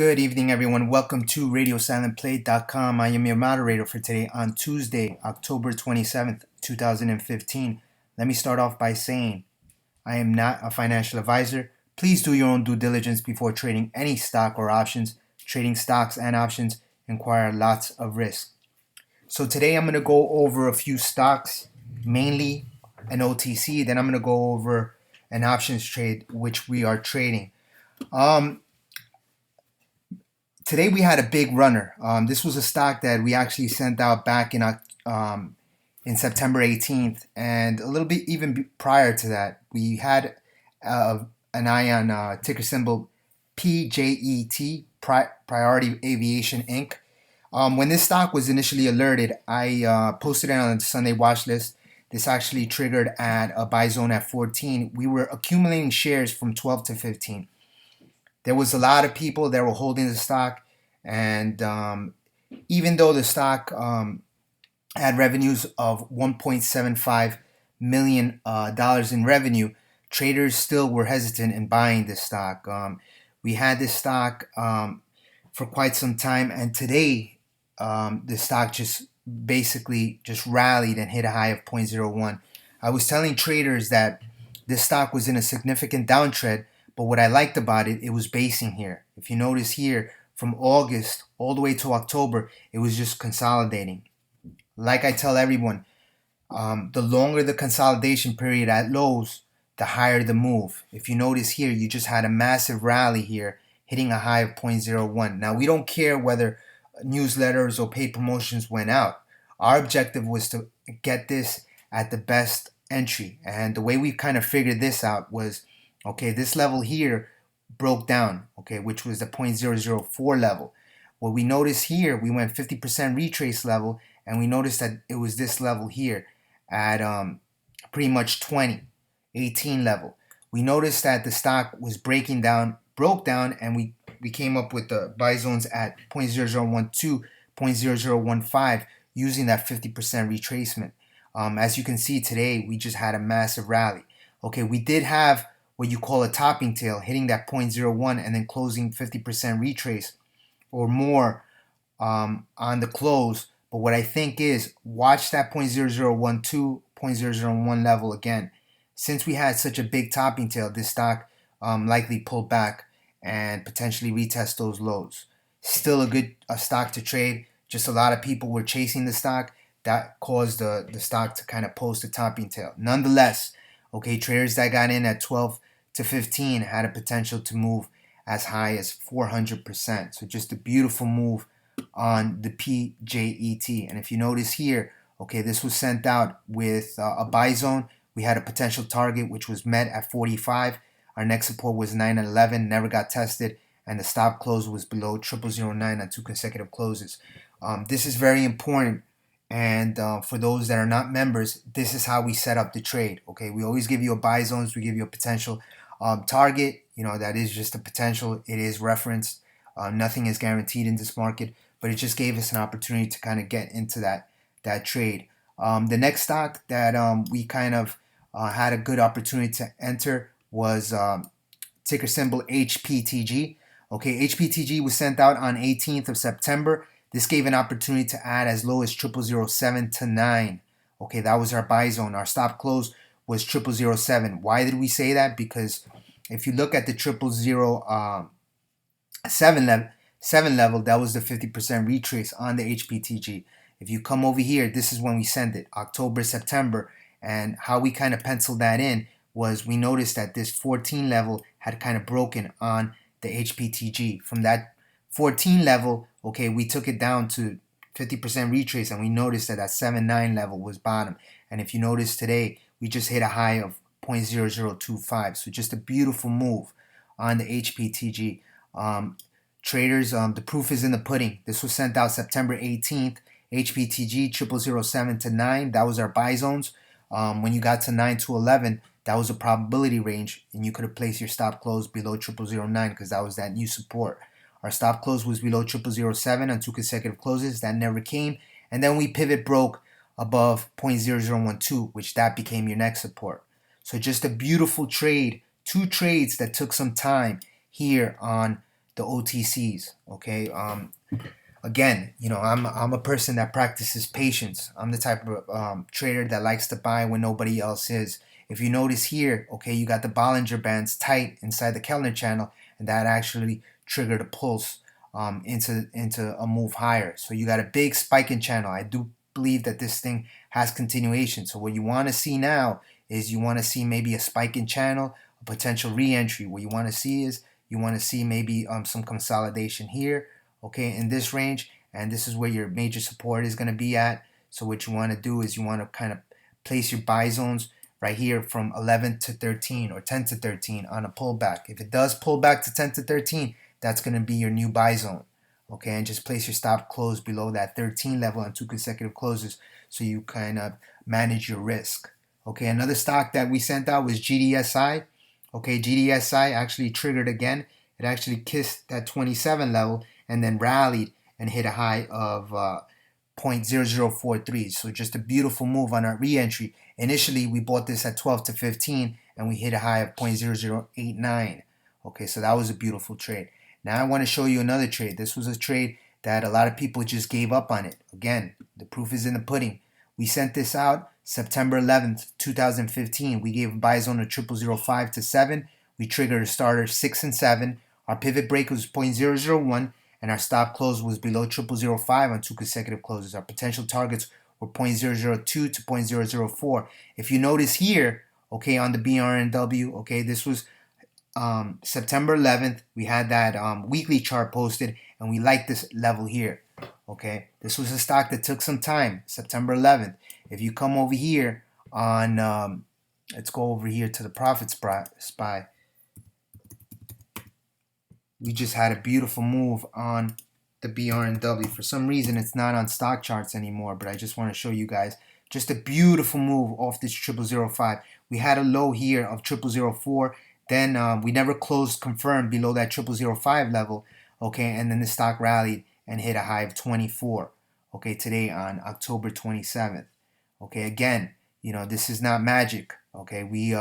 Good evening, everyone. Welcome to RadioSilentPlay.com. I am your moderator for today on Tuesday, October 27th, 2015. Let me start off by saying I am not a financial advisor. Please do your own due diligence before trading any stock or options. Trading stocks and options require lots of risk. So today I'm going to go over a few stocks, mainly an OTC. Then I'm going to go over an options trade, which we are trading. Today we had a big runner. This was a stock that we actually sent out back in September 18th, and a little bit even prior to that, we had an eye on ticker symbol PJET, Priority Aviation Inc. When this stock was initially alerted, I posted it on the Sunday watch list. This actually triggered at a buy zone at 14. We were accumulating shares from 12 to 15. There was a lot of people that were holding the stock, and even though the stock had revenues of $1.75 million in revenue, traders still were hesitant in buying this stock. We had this stock for quite some time, and today the stock just basically just rallied and hit a high of 0.01. I was telling traders that this stock was in a significant downtrend, but what I liked about it, it was basing here. If you notice here, from August all the way to October, it was just consolidating. Like I tell everyone, the longer the consolidation period at lows, the higher the move. If you notice here, you just had a massive rally here, hitting a high of 0.01. Now, we don't care whether newsletters or paid promotions went out. Our objective was to get this at the best entry. And the way we kind of figured this out was, okay, this level here broke down, okay, which was the 0.004 level. What we noticed here, we went 50% retrace level, and we noticed that it was this level here at pretty much 18 level. We noticed that the stock was breaking down, broke down, and we came up with the buy zones at 0.0012, 0.0015 using that 50% retracement. As you can see today, we just had a massive rally. Okay, we did have what you call a topping tail, hitting that 0.01 and then closing 50% retrace or more on the close. But what I think is, watch that 0.0012, 0.001 level again. Since we had such a big topping tail, this stock likely pulled back and potentially retest those lows. Still a good stock to trade. Just a lot of people were chasing the stock. That caused the stock to kind of post a topping tail. Nonetheless, okay, traders that got in at 12 to 15 had a potential to move as high as 400%. So just a beautiful move on the PJET. And if you notice here, okay, this was sent out with a buy zone. We had a potential target which was met at 45. Our next support was 911, never got tested, and the stop close was below 0009 on 2 consecutive closes. This is very important. And for those that are not members, this is how we set up the trade. Okay, we always give you a buy zones. We give you a potential target. You know, that is just a potential. It is referenced. Nothing is guaranteed in this market, but it just gave us an opportunity to kind of get into that trade. The next stock that we kind of had a good opportunity to enter was ticker symbol Hptg. Okay, Hptg was sent out on 18th of September. This gave an opportunity to add as low as 0007 to 9. Okay, that was our buy zone. Our stop close was 0007. Why did we say that? Because if you look at the 0007 level, that was the 50% retrace on the Hptg. If you come over here, this is when we sent it, October, September. And how we kind of penciled that in was we noticed that this 14 level had kind of broken on the Hptg. From that 14 level, okay, we took it down to 50% retrace, and we noticed that that 7.9 level was bottom. And if you notice today, we just hit a high of 0.0025. So just a beautiful move on the Hptg. Traders, the proof is in the pudding. This was sent out September 18th. Hptg 0007 to 9. That was our buy zones. When you got to 9 to 11, that was a probability range, and you could have placed your stop close below 0009 because that was that new support. Our stop close was below 0007 on 2 consecutive closes. That never came. And then we pivot broke above 0.0012, which that became your next support. So just a beautiful trade. 2 trades that took some time here on the OTCs. Okay. Again, I'm a person that practices patience. I'm the type of trader that likes to buy when nobody else is. If you notice here, okay, you got the Bollinger Bands tight inside the Kellner channel, and that actually triggered a pulse into a move higher. So you got a big spike in channel. I do believe that this thing has continuation. So what you want to see now is you want to see maybe a spike in channel, a potential re-entry. What you want to see is you want to see maybe some consolidation here, okay, in this range, and this is where your major support is going to be at. So what you want to do is you want to kind of place your buy zones right here from 11 to 13 or 10 to 13 on a pullback. If it does pull back to 10 to 13, that's going to be your new buy zone. Okay, and just place your stop close below that 13 level on 2 consecutive closes so you kind of manage your risk. Okay, another stock that we sent out was GDSI. Okay, GDSI actually triggered again. It actually kissed that 27 level and then rallied and hit a high of 0.0043. So just a beautiful move on our re-entry. Initially, we bought this at 12 to 15 and we hit a high of 0.0089. Okay, so that was a beautiful trade. Now I want to show you another trade. This was a trade that a lot of people just gave up on it. Again, the proof is in the pudding. We sent this out September 11th, 2015. We gave a buy zone of 0005 to 7. We triggered a starter 6 and 7. Our pivot break was 0.001 and our stop close was below 0005 on 2 consecutive closes. Our potential targets were 0.002 to 0.004. If you notice here, okay, on the BRNW, okay, this was September 11th. We had that weekly chart posted and we liked this level here. Okay, this was a stock that took some time, September 11th. If you come over here on, let's go over here to the profit spy. We just had a beautiful move on the BRNW. For some reason, it's not on stock charts anymore, but I just want to show you guys just a beautiful move off this 0005. We had a low here of 0004. Then we never closed confirmed below that 0005 level. Okay, and then the stock rallied and hit a high of 24. Okay, today on October 27th. Okay, again, this is not magic. Okay, we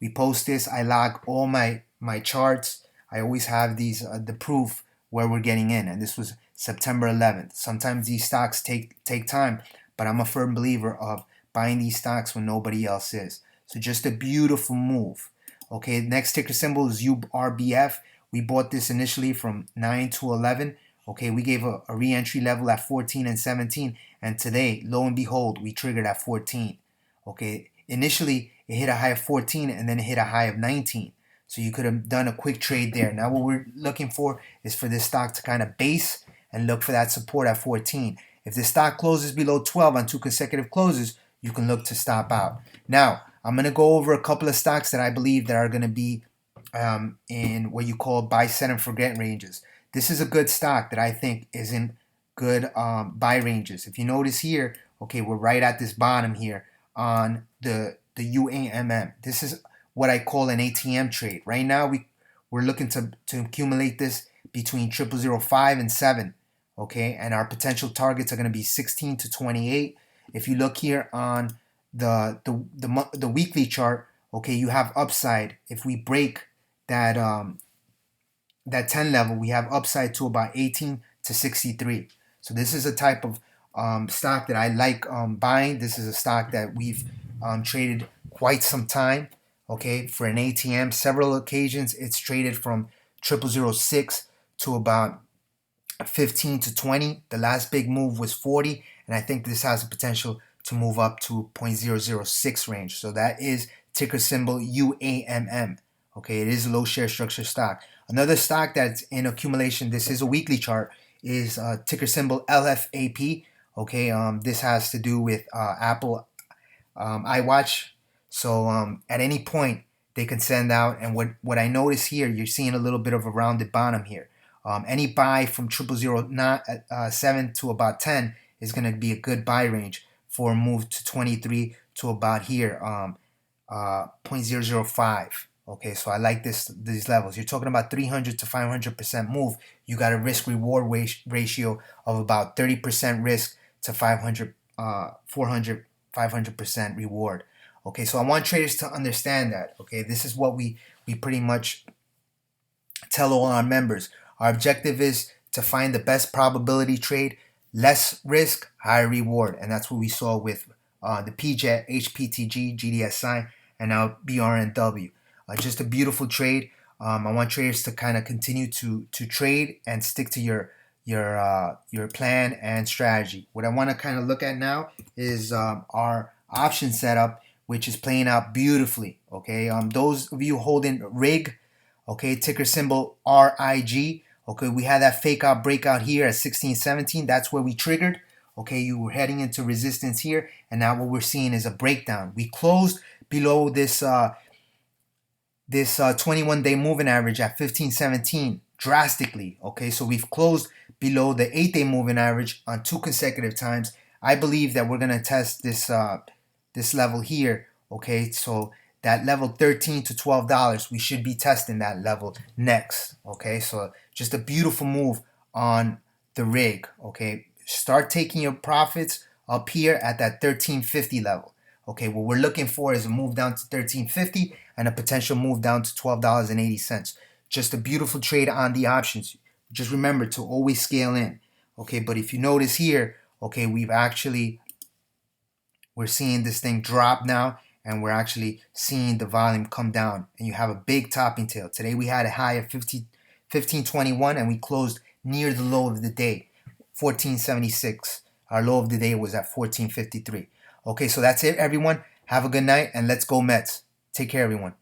post this. I log all my charts. I always have these the proof where we're getting in, and this was September 11th. Sometimes these stocks take time, but I'm a firm believer of buying these stocks when nobody else is. So just a beautiful move. Okay, next ticker symbol is Urbf. We bought this initially from 9 to 11. Okay, we gave a re-entry level at 14 and 17, and today, lo and behold, we triggered at 14. Okay, initially it hit a high of 14 and then it hit a high of 19. So you could have done a quick trade there. Now what we're looking for is for this stock to kind of base and look for that support at 14. If the stock closes below 12 on 2 consecutive closes, you can look to stop out. Now, I'm going to go over a couple of stocks that I believe that are going to be in what you call buy, set, and forget ranges. This is a good stock that I think is in good buy ranges. If you notice here, okay, we're right at this bottom here on the Uamm. This is what I call an ATM trade. Right now, we're looking to accumulate this between 0005 and 7, okay? And our potential targets are going to be 16 to 28. If you look here on the weekly chart, okay, you have upside. If we break that 10 level, we have upside to about 18 to 63. So this is a type of stock that I like buying. This is a stock that we've traded quite some time. Okay, for an ATM, several occasions it's traded from 0006 to about 15 to 20. The last big move was 40, and I think this has the potential to move up to 0.006 range. So that is ticker symbol UAMM. Okay, it is a low share structure stock. Another stock that's in accumulation, this is a weekly chart, is ticker symbol LFAP. Okay, this has to do with Apple iWatch. So at any point they can send out, and what I notice here, you're seeing a little bit of a rounded bottom here. Any buy from 0007 to about 10 is going to be a good buy range for a move to 23 to about here 0.005. Okay, so I like these levels. You're talking about 300 to 500% move. You got a risk reward ratio of about 30% risk to 400, 500% reward. Okay, so I want traders to understand that. Okay, this is what we pretty much tell all our members. Our objective is to find the best probability trade, less risk, higher reward. And that's what we saw with the Pjet, Hptg, Gdsi, and now Brnw. Just a beautiful trade. I want traders to kind of continue to trade and stick to your plan and strategy. What I want to kind of look at now is our option setup, which is playing out beautifully. Okay, those of you holding rig, okay, ticker symbol RIG. Okay, we had that fake out breakout here at 1617. That's where we triggered. Okay, you were heading into resistance here, and now what we're seeing is a breakdown. We closed below this 21-day moving average at 1517 drastically. Okay, so we've closed below the 8-day moving average on 2 consecutive times. I believe that we're gonna test this level here. Okay, so that level $13 to $12, we should be testing that level next. Okay, so just a beautiful move on the rig. Okay, start taking your profits up here at that 1350 level. Okay, what we're looking for is a move down to 1350 and a potential move down to $12.80. Just a beautiful trade on the options. Just remember to always scale in. Okay, but if you notice here, okay, we're seeing this thing drop now, and we're actually seeing the volume come down, and you have a big topping tail. Today we had a high of 1521, and we closed near the low of the day, 1476. Our low of the day was at 1453. Okay, so that's it, everyone. Have a good night, and let's go Mets. Take care, everyone.